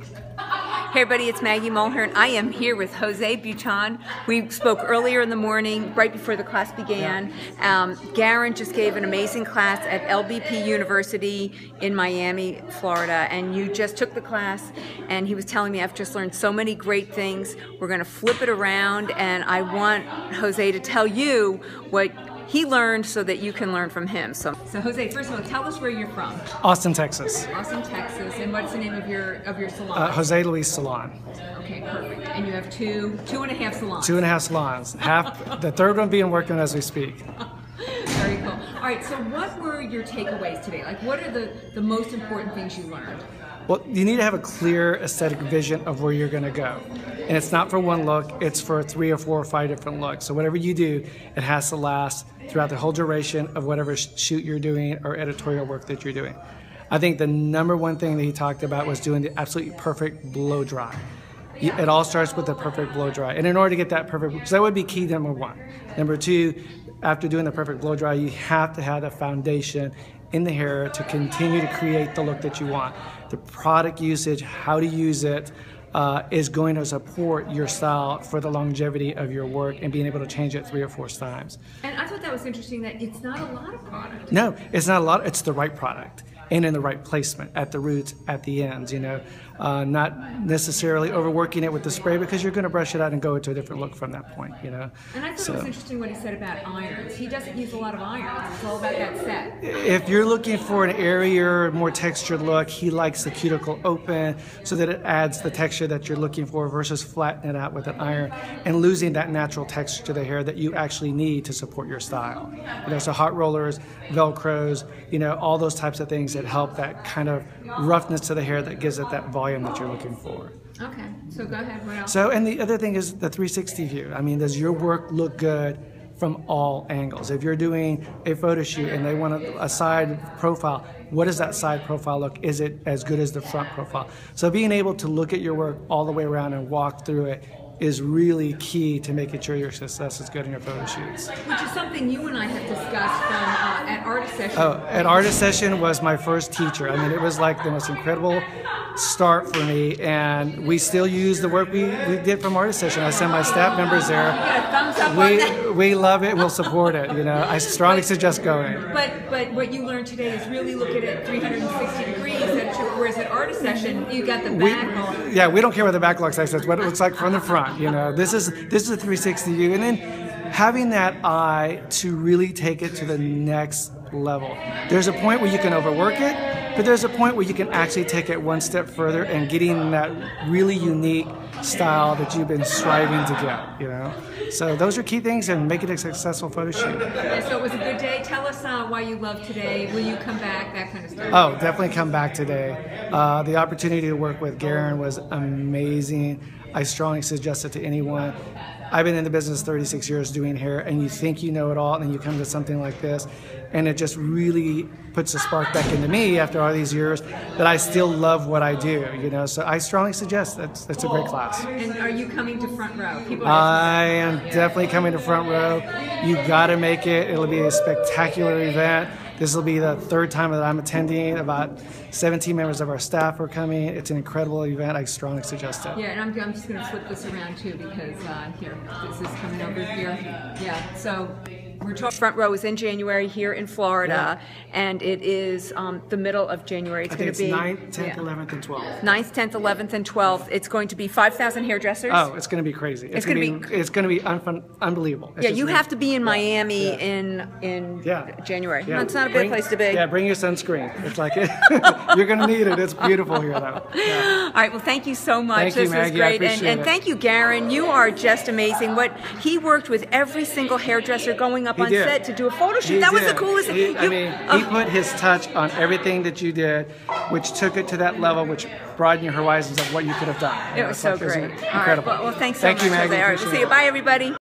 Hey everybody, it's Maggie Mulher, and I am here with Jose Buiton. We spoke earlier in the morning, right before the class began. Garen just gave an amazing class at LBP University in Miami, Florida, and you just took the class, and he was telling me, I've just learned so many great things. We're going to flip it around, and I want Jose to tell you what he learned so that you can learn from him. So Jose, first of all, tell us where you're from. Austin, Texas. Austin, Texas. And what's the name of your salon? Jose Luis Salon. Okay, perfect. And you have two and a half salons. 2.5 salons. The third one being working as we speak. Very cool. All right, so what were your takeaways today? Like, what are the most important things you learned? Well, you need to have a clear aesthetic vision of where you're going to go. And it's not for one look, it's for 3 or 4 or 5 different looks. So whatever you do, it has to last throughout the whole duration of whatever shoot you're doing or editorial work that you're doing. I think the number one thing that he talked about was doing the absolutely perfect blow dry. It all starts with the perfect blow dry. And in order to get that perfect, because that would be key number one. Number two, after doing the perfect blow dry, you have to have the foundation in the hair to continue to create the look that you want. The product usage, how to use it, is going to support your style for the longevity of your work and being able to change it 3 or 4 times. And I thought that was interesting that it's not a lot of product. No, it's not a lot. It's the right product and in the right placement, at the roots, at the ends, you know. Not necessarily overworking it with the spray because you're going to brush it out and go into a different look from that point, you know. And I thought it was interesting what he said about irons. He doesn't use a lot of irons. It's all about that set. If you're looking for an airier, more textured look, he likes the cuticle open so that it adds the texture that you're looking for versus flattening it out with an iron and losing that natural texture to the hair that you actually need to support your style. You know, so hot rollers, Velcros, you know, all those types of things that help that kind of roughness to the hair that gives it that volume that you're looking for. Okay, so go ahead, what else? So, and the other thing is the 360 view. I mean, does your work look good from all angles? If you're doing a photo shoot and they want a side profile, what does that side profile look? Is it as good as the front profile? So being able to look at your work all the way around and walk through it is really key to making sure your success is good in your photo shoots. Which is something you and I have discussed from at Artist Session. Oh, at Artist Session was my first teacher. I mean, it was like the most incredible start for me, and we still use the work we did from Artist Session. I send my staff members there. You got a thumbs up on that? We love it, we'll support it, you know. I strongly suggest going. But what you learned today is really look at it 360 degrees, whereas at Artist Session, you got the back. Yeah, we don't care what the back looks like, it's what it looks like from the front. You know, this is a 360 view, and then having that eye to really take it to the next level. There's a point where you can overwork it, but there's a point where you can actually take it one step further and getting that really unique style that you've been striving to get, you know. So those are key things in making a successful photo shoot. Yeah, so it was a good day. Tell us why you loved today. Will you come back? That kind of stuff. Oh, definitely come back today. The opportunity to work with Garen was amazing. I strongly suggest it to anyone. I've been in the business 36 years doing hair, and you think you know it all, and then you come to something like this, and it just really puts a spark back into me after all these years that I still love what I do, you know. So I strongly suggest that's a great class. And are you coming to front row? I am definitely coming to front row. You got to make it. It'll be a spectacular event. This will be the 3rd time that I'm attending. About 17 members of our staff are coming. It's an incredible event. I strongly suggest it. Yeah, and I'm just going to flip this around too because here, this is coming over here. Yeah, so we're talking front row is in January here in Florida, and it is the middle of January. It's going to be 9th, 10th, 11th, and 12th. 9th, 10th, 11th, and 12th. It's going to be 5,000 hairdressers. Oh, it's going to be crazy. It's going to be unbelievable. Yeah, you have to be in Miami in January. Yeah. No, it's not a bad place to be. Yeah, bring your sunscreen. It's like you're going to need it. It's beautiful here, though. Yeah. All right. Well, thank you so much. Thank you, Maggie. Was great, and thank you, Garen. You are just amazing. What he worked with every single hairdresser going up on set to do a photo shoot. That was the coolest thing. He put his touch on everything that you did, which took it to that level, which broadened your horizons of what you could have done. It was so great. Incredible. All right. Well, thanks so much. Thank you, Maggie. All right. We'll see you. Bye, everybody.